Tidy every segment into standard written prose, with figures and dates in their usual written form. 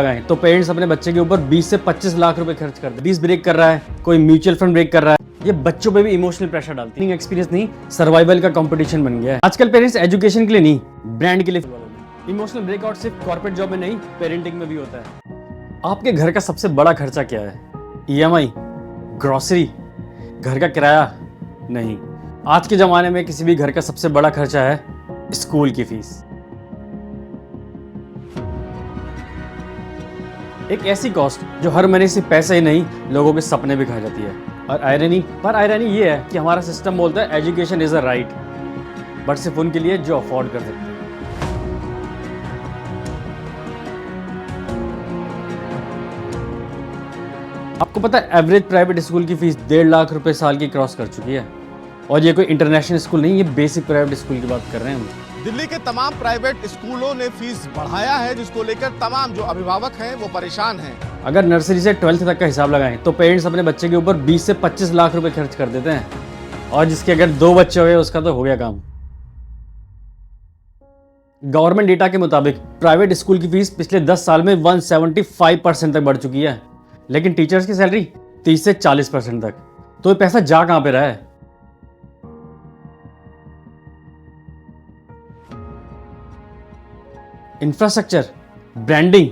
लगाएं तो पेरेंट्स अपने बच्चे के ऊपर 20 से 25 लाख रुपए खर्च कर दे। 20 ब्रेक कर रहा है, कोई म्यूचुअल फंड ब्रेक कर रहा है, ये बच्चों पे भी इमोशनल प्रेशर डालती है। एक्सपीरियंस नहीं, सर्वाइवल का कंपटीशन बन गया है। आजकल पेरेंट्स एजुकेशन के लिए नहीं, ब्रांड के लिए। इमोशनल ब्रेकआउट सिर्फ कॉर्पोरेट जॉब में नहीं, पेरेंटिंग में भी होता है। आपके घर का सबसे बड़ा खर्चा क्या है? ईएमआई, ग्रोसरी, घर का किराया? नहीं, आज के जमाने में किसी भी घर का सबसे बड़ा खर्चा है स्कूल की फीस। एक ऐसी कॉस्ट जो हर महीने सिर्फ पैसे ही नहीं, लोगों के सपने भी खा जाती है। और आयरनी ये है कि हमारा सिस्टम बोलता है education is a right, but सिर्फ उनके लिए जो अफोर्ड कर सकते हैं। आपको पता है एवरेज प्राइवेट स्कूल की फीस 1.5 लाख रुपए साल की क्रॉस कर चुकी है। और ये कोई इंटरनेशनल स्कूल नहीं, ये बेसिक प्राइवेट स्कूल की बात कर रहे हैं हम। दिल्ली के तमाम प्राइवेट स्कूलों ने फीस बढ़ाया है, जिसको लेकर तमाम जो अभिभावक हैं वो परेशान हैं। अगर नर्सरी से 12th तक का हिसाब लगाएं तो पेरेंट्स अपने बच्चे के ऊपर 20 से 25 लाख रुपए खर्च कर देते हैं। और जिसके अगर 2 बच्चे हुए उसका तो हो गया काम। गवर्नमेंट डेटा के मुताबिक प्राइवेट स्कूल की फीस पिछले 10 साल में 175% तक बढ़ चुकी है, लेकिन टीचर्स की सैलरी 30 से 40% तक। तो ये पैसा जा कहां पे रहा है? इंफ्रास्ट्रक्चर, ब्रांडिंग,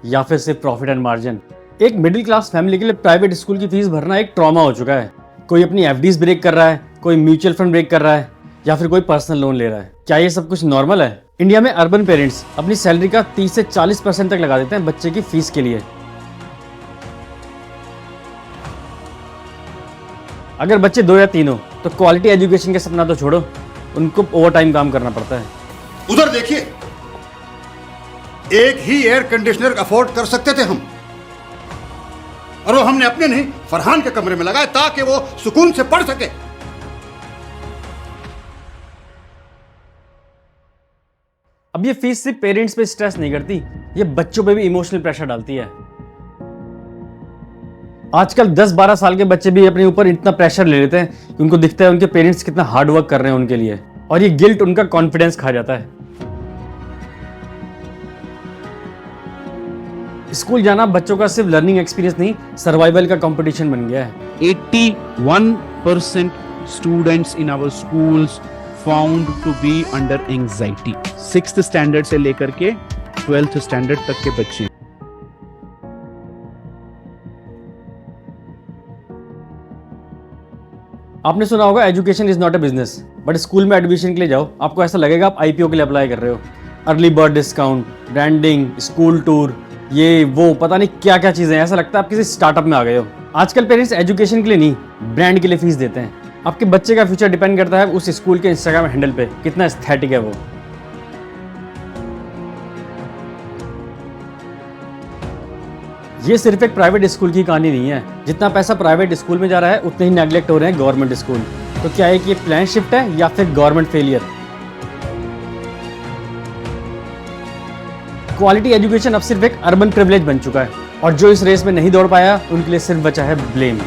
या फिर सिर्फ प्रॉफिट एंड मार्जिन? एक मिडिल क्लास फैमिली के लिए प्राइवेट स्कूल की फीस भरना एक ट्रॉमा हो चुका है। कोई अपनी एफडीज ब्रेक कर रहा है, कोई म्यूचुअल फंड ब्रेक कर रहा है, या फिर कोई पर्सनल लोन ले रहा है। क्या ये सब कुछ नॉर्मल है? इंडिया में अर्बन पेरेंट्स अपनी सैलरी का 30 से 40% तक लगा देते हैं बच्चे की फीस के लिए। अगर बच्चे 2 या 3 हो तो क्वालिटी एजुकेशन का सपना तो छोड़ो, उनको ओवर टाइम काम करना पड़ता है। उधर देखिए, एक ही एयर कंडीशनर अफोर्ड कर सकते थे हम, और वो हमने अपने नहीं फरहान के कमरे में लगाया ताकि वो सुकून से पढ़ सके। अब ये फीस सिर्फ पेरेंट्स पे स्ट्रेस नहीं करती, ये बच्चों पे भी इमोशनल प्रेशर डालती है। आजकल 10-12 साल के बच्चे भी अपने ऊपर इतना प्रेशर ले लेते हैं कि उनको दिखता है उनके पेरेंट्स कितना हार्ड वर्क कर रहे हैं उनके लिए, और ये गिल्ट उनका कॉन्फिडेंस खा जाता है। स्कूल जाना बच्चों का सिर्फ लर्निंग एक्सपीरियंस नहीं, सर्वाइवल का कंपटीशन बन गया है। 81% students in our schools found to be under anxiety. 6th standard से लेकर के 12th standard तक के बच्चे। आपने सुना होगा education is not a business, but school में एडमिशन के लिए जाओ, आपको ऐसा लगेगा आप आईपीओ के लिए अप्लाई कर रहे हो। Early bird discount, branding, school tour, ये वो पता नहीं क्या क्या चीजें, ऐसा लगता है आप किसी स्टार्टअप में आ गए हो। आजकल पेरेंट्स एजुकेशन के लिए नहीं, ब्रांड के लिए फीस देते हैं। आपके बच्चे का फ्यूचर डिपेंड करता है उस स्कूल के इंस्टाग्राम हैंडल पे कितना एस्थेटिक है वो। ये सिर्फ एक प्राइवेट स्कूल की कहानी नहीं है। जितना पैसा प्राइवेट स्कूल में जा रहा है उतने ही नेग्लेक्ट हो रहे हैं गवर्नमेंट स्कूल। तो क्या है कि ये प्लान शिफ्ट है या फिर गवर्नमेंट फेलियर? क्वालिटी एजुकेशन अब सिर्फ एक अर्बन प्रिविलेज बन चुका है, और जो इस रेस में नहीं दौड़ पाया उनके लिए सिर्फ बचा है ब्लेम।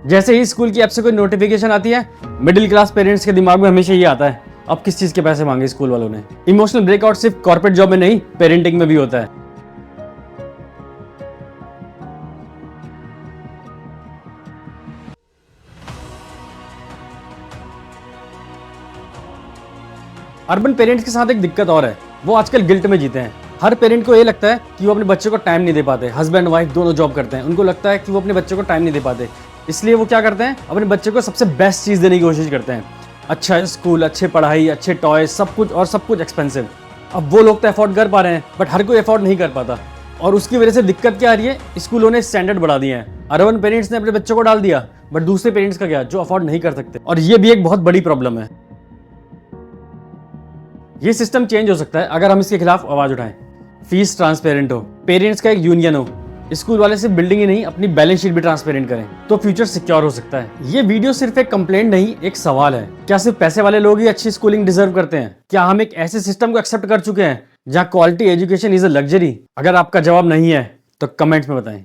जैसे ही स्कूल की ऐप से कोई नोटिफिकेशन आती है, मिडिल क्लास पेरेंट्स के दिमाग में हमेशा ये आता है, अब किस चीज के पैसे मांगे स्कूल वालों ने। इमोशनल ब्रेकआउट सिर्फ कॉर्पोरेट जॉब में नहीं, पेरेंटिंग में भी होता है। अर्बन पेरेंट्स के साथ एक दिक्कत और है, वो आजकल गिल्ट में जीते हैं। हर पेरेंट को ये लगता है कि वो अपने बच्चे को टाइम नहीं दे पाते। हस्बैंड वाइफ दोनों जॉब करते हैं, उनको लगता है कि वो अपने बच्चे को टाइम नहीं दे पाते, इसलिए वो क्या करते हैं, अपने बच्चे को सबसे बेस्ट चीज देने की कोशिश करते हैं। अच्छा स्कूल, अच्छे पढ़ाई, अच्छे टॉय, सब कुछ एक्सपेंसिव। अब वो लोग तो अफोर्ड कर पा रहे हैं, बट हर कोई अफोर्ड नहीं कर पाता, और उसकी वजह से दिक्कत क्या आ रही है, स्कूलों ने स्टैंडर्ड बढ़ा दिए हैं। अर्बन पेरेंट्स ने अपने बच्चों को डाल दिया, बट दूसरे पेरेंट्स का क्या, जो अफोर्ड नहीं कर सकते। और ये भी एक बहुत बड़ी प्रॉब्लम है। ये सिस्टम चेंज हो सकता है अगर हम इसके खिलाफ आवाज उठाएं। फीस ट्रांसपेरेंट हो, पेरेंट्स का एक यूनियन हो, स्कूल वाले सिर्फ बिल्डिंग ही नहीं अपनी बैलेंस शीट भी ट्रांसपेरेंट करें, तो फ्यूचर सिक्योर हो सकता है। ये वीडियो सिर्फ एक कंप्लेंट नहीं, एक सवाल है। क्या सिर्फ पैसे वाले लोग ही अच्छी स्कूलिंग डिजर्व करते हैं? क्या हम एक ऐसे सिस्टम को एक्सेप्ट कर चुके हैं जहाँ quality education is a luxury? अगर आपका जवाब नहीं है तो कमेंट्स में बताएं।